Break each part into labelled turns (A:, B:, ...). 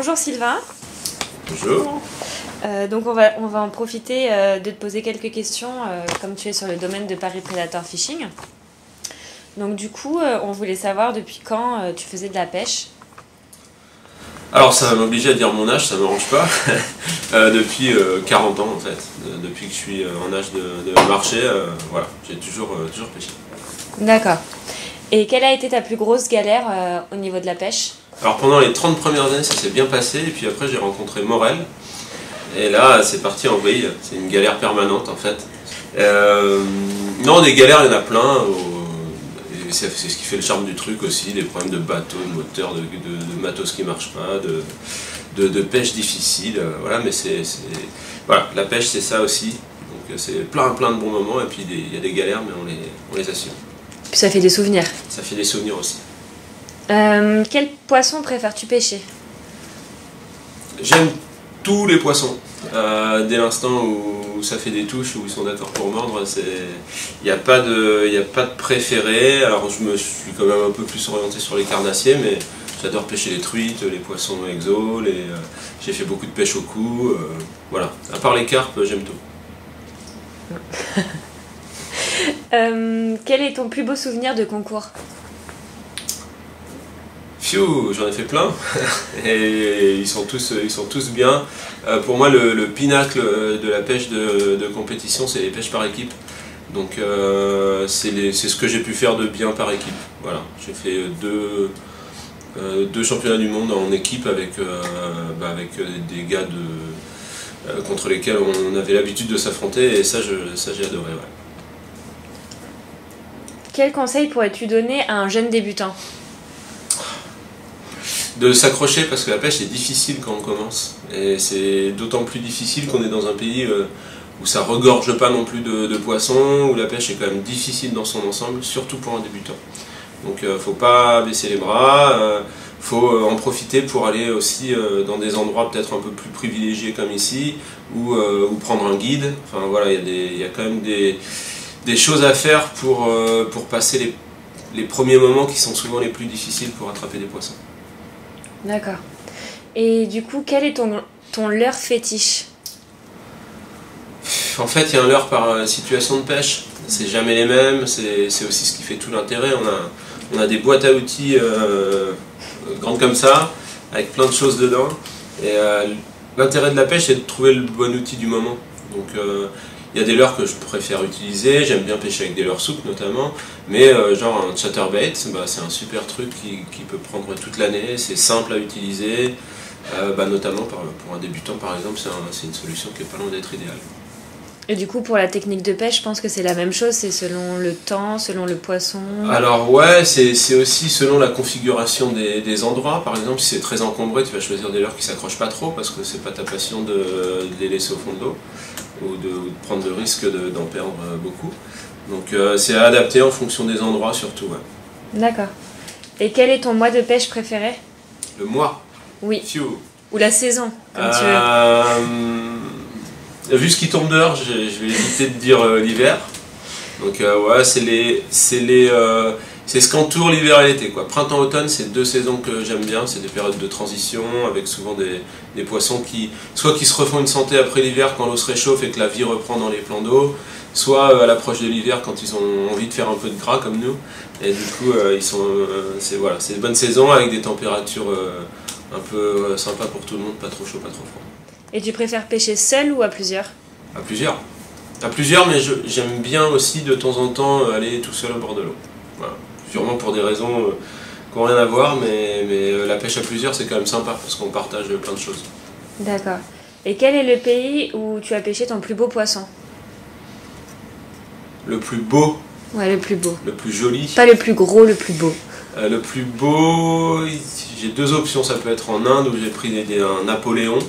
A: Bonjour Sylvain.
B: Bonjour.
A: Donc on va en profiter de te poser quelques questions comme tu es sur le domaine de Paris Predator Fishing. Donc du coup, on voulait savoir depuis quand tu faisais de la pêche.
B: Alors ça va m'obliger à dire mon âge, ça ne m'arrange pas. Depuis 40 ans en fait. Depuis que je suis en âge de marcher, voilà, j'ai toujours pêché.
A: D'accord. Et quelle a été ta plus grosse galère au niveau de la pêche?
B: Alors pendant les 30 premières années ça s'est bien passé, et puis après j'ai rencontré Morel. Et là c'est parti en vrille, c'est une galère permanente en fait. Non, des galères il y en a plein. C'est ce qui fait le charme du truc aussi, des problèmes de bateau, de moteur, de matos qui ne marchent pas, de pêche difficile, voilà, mais voilà, la pêche c'est ça aussi, donc c'est plein de bons moments, et puis il y a des galères, mais on les assume.
A: Puis ça fait des souvenirs.
B: Ça fait des souvenirs aussi.
A: Quel poisson préfères-tu pêcher?
B: J'aime tous les poissons. Dès l'instant où ça fait des touches, où ils sont d'accord pour mordre, il n'y a pas de préféré. Alors je me suis quand même un peu plus orienté sur les carnassiers, mais j'adore pêcher les truites, les poissons exos, j'ai fait beaucoup de pêche au cou, voilà. À part les carpes, j'aime tout.
A: Quel est ton plus beau souvenir de concours?
B: Pfiou, j'en ai fait plein, et ils sont tous bien. Pour moi, le pinacle de la pêche de compétition, c'est les pêches par équipe. Donc c'est ce que j'ai pu faire de bien par équipe. Voilà, j'ai fait deux championnats du monde en équipe avec des gars contre lesquels on avait l'habitude de s'affronter, et ça j'ai adoré. Ouais.
A: Quel conseil pourrais-tu donner à un jeune débutant?
B: De s'accrocher, parce que la pêche est difficile quand on commence, et c'est d'autant plus difficile qu'on est dans un pays où ça regorge pas non plus de poissons, où la pêche est quand même difficile dans son ensemble, surtout pour un débutant. Donc faut pas baisser les bras, faut en profiter pour aller aussi dans des endroits peut-être un peu plus privilégiés comme ici, ou prendre un guide. Enfin voilà, il y a quand même des choses à faire pour passer les premiers moments qui sont souvent les plus difficiles pour attraper des poissons.
A: D'accord. Et du coup, quel est ton leurre fétiche?
B: En fait, il y a un leurre par situation de pêche. C'est jamais les mêmes, c'est aussi ce qui fait tout l'intérêt. On a des boîtes à outils grandes comme ça, avec plein de choses dedans. Et l'intérêt de la pêche, c'est de trouver le bon outil du moment. Donc il y a des leurres que je préfère utiliser, j'aime bien pêcher avec des leurres souples notamment, mais genre un chatterbait, c'est un super truc qui peut prendre toute l'année, c'est simple à utiliser, notamment pour un débutant par exemple, c'est une solution qui est pas loin d'être idéale.
A: Et du coup, pour la technique de pêche, je pense que c'est la même chose, c'est selon le temps, selon le poisson.
B: Alors ouais, c'est aussi selon la configuration des endroits. Par exemple, si c'est très encombré, tu vas choisir des leurres qui s'accrochent pas trop, parce que c'est pas ta passion de les laisser au fond de l'eau, ou de prendre le risque d'en perdre beaucoup. Donc c'est à adapter en fonction des endroits surtout. Ouais.
A: D'accord. Et quel est ton mois de pêche préféré?
B: Le mois?
A: Oui.
B: Pfiou.
A: Ou la saison, comme tu veux.
B: Vu ce qui tombe dehors, je vais éviter de dire l'hiver. Donc ouais, c'est ce qu'entoure l'hiver et l'été, quoi. Printemps-automne, c'est deux saisons que j'aime bien, c'est des périodes de transition avec souvent des poissons qui se refont une santé après l'hiver quand l'eau se réchauffe et que la vie reprend dans les plans d'eau, soit à l'approche de l'hiver quand ils ont envie de faire un peu de gras comme nous. Et du coup, c'est une bonne saison avec des températures un peu sympas pour tout le monde, pas trop chaud, pas trop froid.
A: Et tu préfères pêcher seul ou à plusieurs? À plusieurs.
B: À plusieurs, mais j'aime bien aussi de temps en temps aller tout seul au bord de l'eau. Voilà. Sûrement pour des raisons qui n'ont rien à voir, mais la pêche à plusieurs c'est quand même sympa parce qu'on partage plein de choses.
A: D'accord. Et quel est le pays où tu as pêché ton plus beau poisson?
B: Le plus beau? Ouais,
A: le plus beau.
B: Le plus joli?
A: Pas le plus gros, le plus beau.
B: Le plus beau, j'ai deux options, ça peut être en Inde où j'ai pris un Napoléon,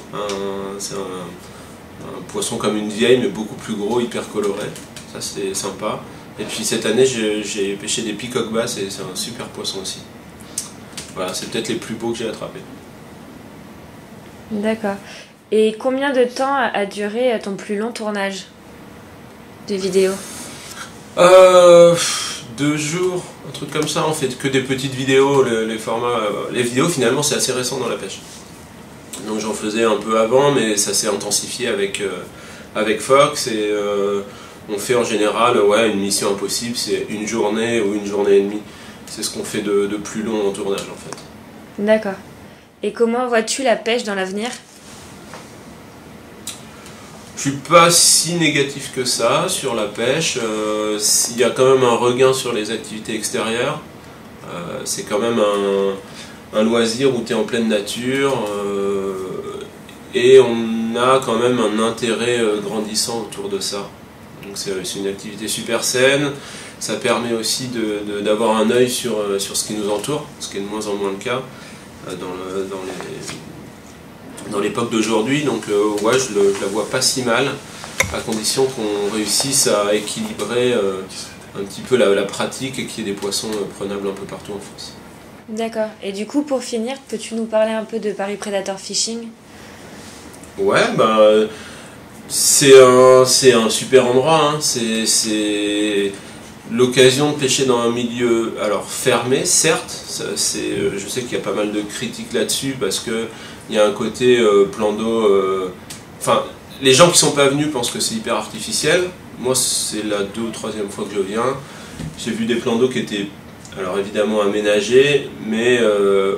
B: c'est un poisson comme une vieille mais beaucoup plus gros, hyper coloré, ça c'est sympa. Et puis cette année j'ai pêché des peacock bass et c'est un super poisson aussi. Voilà, c'est peut-être les plus beaux que j'ai attrapés.
A: D'accord. Et combien de temps a duré ton plus long tournage de vidéo?
B: 2 jours, un truc comme ça, on fait que des petites vidéos, les vidéos finalement c'est assez récent dans la pêche. Donc j'en faisais un peu avant, mais ça s'est intensifié avec Fox, et on fait en général une mission impossible, c'est une journée ou une journée et demie. C'est ce qu'on fait de plus long en tournage en fait.
A: D'accord. Et comment vois-tu la pêche dans l'avenir?
B: Je suis pas si négatif que ça sur la pêche. Il y a quand même un regain sur les activités extérieures. C'est quand même un loisir où tu es en pleine nature. Et on a quand même un intérêt grandissant autour de ça. Donc c'est une activité super saine. Ça permet aussi d'avoir un œil sur ce qui nous entoure, ce qui est de moins en moins le cas dans l'époque d'aujourd'hui. Donc je la vois pas si mal, à condition qu'on réussisse à équilibrer un petit peu la pratique et qu'il y ait des poissons prenables un peu partout en France.
A: D'accord. Et du coup, pour finir, peux-tu nous parler un peu de Paris Predator Fishing?
B: Ouais, c'est un super endroit, hein. C'est l'occasion de pêcher dans un milieu fermé, certes. Je sais qu'il y a pas mal de critiques là-dessus parce qu'il y a un côté plan d'eau. Enfin, les gens qui sont pas venus pensent que c'est hyper artificiel. Moi, c'est la 2e ou 3e fois que je viens. J'ai vu des plans d'eau qui étaient évidemment aménagés, mais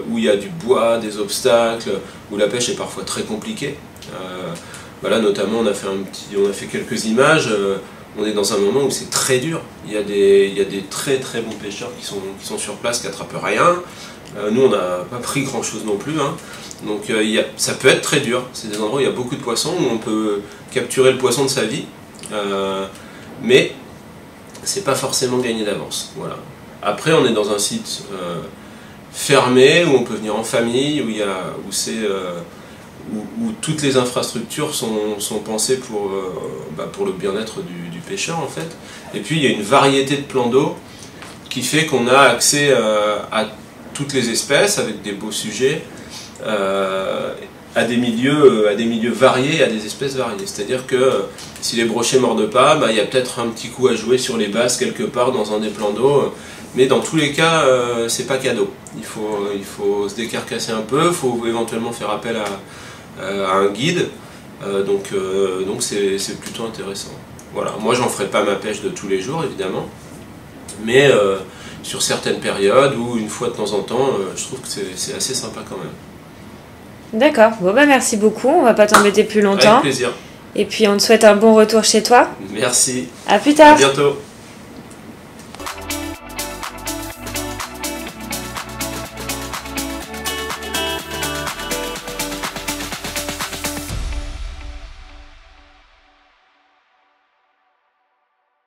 B: où il y a du bois, des obstacles, où la pêche est parfois très compliquée. Voilà, notamment on a fait quelques images. On est dans un moment où c'est très dur. Il y a des très très bons pêcheurs qui sont sur place, qui n'attrapent rien. Nous, on n'a pas pris grand chose non plus, hein. Donc ça peut être très dur. C'est des endroits où il y a beaucoup de poissons, où on peut capturer le poisson de sa vie. Mais c'est pas forcément gagné d'avance. Voilà. Après, on est dans un site fermé, où on peut venir en famille, où toutes les infrastructures sont pensées pour le bien-être du pêcheur en fait. Et puis il y a une variété de plans d'eau qui fait qu'on a accès à toutes les espèces avec des beaux sujets, à des milieux variés, à des espèces variées. C'est-à-dire que si les brochets ne mordent pas, il y a peut-être un petit coup à jouer sur les basses quelque part dans un des plans d'eau. Mais dans tous les cas, c'est pas cadeau. Il faut se décarcasser un peu, il faut éventuellement faire appel à un guide, donc c'est plutôt intéressant. Voilà. Moi j'en ferai pas ma pêche de tous les jours évidemment, mais sur certaines périodes ou une fois de temps en temps, je trouve que c'est assez sympa quand même.
A: D'accord, bon merci beaucoup, on va pas t'embêter plus longtemps.
B: Avec plaisir.
A: Et puis on te souhaite un bon retour chez toi.
B: Merci.
A: À plus tard.
B: À bientôt.